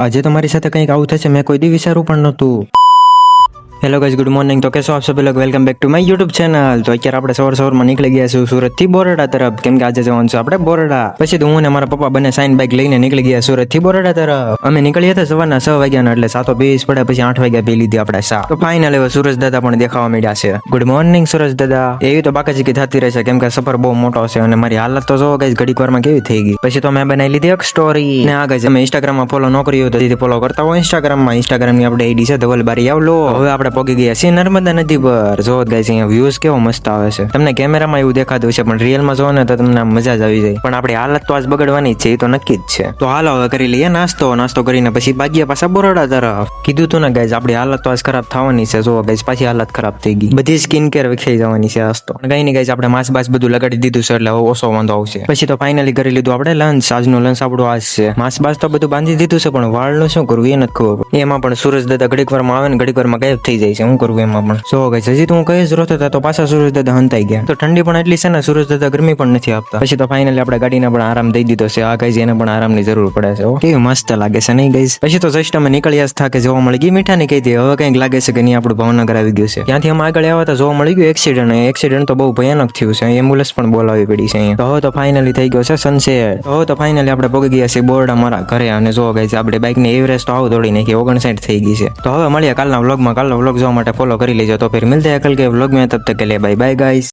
આજે તમારી સાથે કંઈક આવું થશે મેં કોઈ દી વિચાર્યું પણ નહોતું। Hello guys, good morning. તો કેસો આપ સभी लोग welcome back to my YouTube channel. તો અત્યારે આપણે સવારમાં નીકળી ગયા છીએ સુરત થી બોરડા તરફ, કેમ કે આજે જવાનું છે આપણે બોરડા। પછી તો હું ને મારા પપ્પા બંને સાઈન બાઇક લઈને નીકળી ગયા સુરત થી બોરડા તરફ। અમે નીકળ્યા હતા સવારના 6 વાગ્યાના, એટલે 7:20 પડે પછી 8 વાગ્યા પી લીધી આપણે સા। તો ફાઇનલ હવે સુરજ દાદા પણ દેખાવા મળ્યા છે। ગુડ મોર્નિંગ સુરજ દાદા। એવી તો બાકાજીકી થતી રહેશે, કેમ કે સફર બહુ મોટો છે અને મારી હાલત તો જોવો ગાઈઝ ઘડીક વારમાં કેવી થઈ ગઈ। પછી તો મેં બનાવી લીધી એક સ્ટોરી ને આ ગાઈઝ અમે ઇન્સ્ટાગ્રામમાં ફોલો ન કર્યું તો દીદી ફોલો કરતા હોય ઇન્સ્ટાગ્રામની આપણે આઈડી છે ધવલ બારી આવલો। હવે આપણે પહોંચી ગયા છીએ નર્મદા નદી પર। જો ગાઈસ અહીંયા વ્યૂઝ કેવો મસ્ત આવે છે, તમને કેમેરામાં એવું દેખાતું છે પણ રિયલમાં જોવો ને તો તમને મજા જ આવી જાય। પણ આપણી હાલત તો આજ બગડવાની જ છે, એ તો નક્કી જ છે। તો હાલો હવે કરી લઈએ નાસ્તો કરીને પછી ભાગ્યા પાછા બોરડા તરફ। કીધું તું ને ગાઈસ આપણી હાલત તો આજ ખરાબ થવાની છે। જો ગાઈસ પાછી હાલત ખરાબ થઈ ગઈ, બધી સ્કિન કેર વિખાઈ જવાની છે આજ તો। કઈ નહીં ગાઈસ, આપણે માસ બધું લગાડી દીધું છે એટલે હવે ઓછો વાંધો આવશે। પછી તો ફાઇનલી કરી લીધું આપણે લંચ। આજનું લંચ આપણું આજ છે। માસ તો બધું બાંધી દીધું છે, પણ વાળનું શું કરવું એ નથી ખબર। એમાં પણ સૂરજ દાદા ઘડીક વારમાં આવે ને ઘડીક વારમાં ગાયબ થઈ જાય છે, શું કરવું એમાં પણ। જો ગાઈસ હજી તો હું કઈ જ રોતો હતા તો પાછા સૂરજ દાદા હંતાઈ ગયા। તો ઠંડી પણ એટલી છે ને, સૂરજ દાદા ગરમી પણ નથી આપતા। પછી તો ફાઇનલી આપણે ગાડીને પણ આરામ દઈ દીધો છે। આ ગાઈસ એને પણ આરામની જરૂર પડે છે, કેવી મસ્ત લાગે છે નહીં ગાઈસ। પછી તો જસ્ટ અમે નીકળ્યા જ થાકે જોવા મળી ગઈ મીઠાની કહી દે। હવે કંઈક લાગે છે કે નહીં આપણું ભાવનગર આવી ગયું છે। ત્યાંથી અમે આગળ આવ્યા હતા જોવા મળી ગયું એક્સિડન્ટ તો બહુ ભયાનક થયું છે, એમ્બ્યુલન્સ પણ બોલાવી પડી છે અહીંયા। તો હવે તો ફાઇનલી થઈ ગયો છે સનસેટ। હવે તો ફાઇનલી આપણે પહોંચી ગયા છીએ બોરડા મારા ઘરે। અને જો ગાઈસ આપણે બાઇકની એવરેજ તો આવું દોડી નાખી, 59 થઈ ગઈ છે। તો હવે મળીએ કાલના વ્લોગમાં। કાલનો વ્લોગ જોવા માટે ફોલો કરી લેજો। તો ફિર મિલતે हैं कल के व्लॉग में, तब तक के लिए बाय बाय गाइस।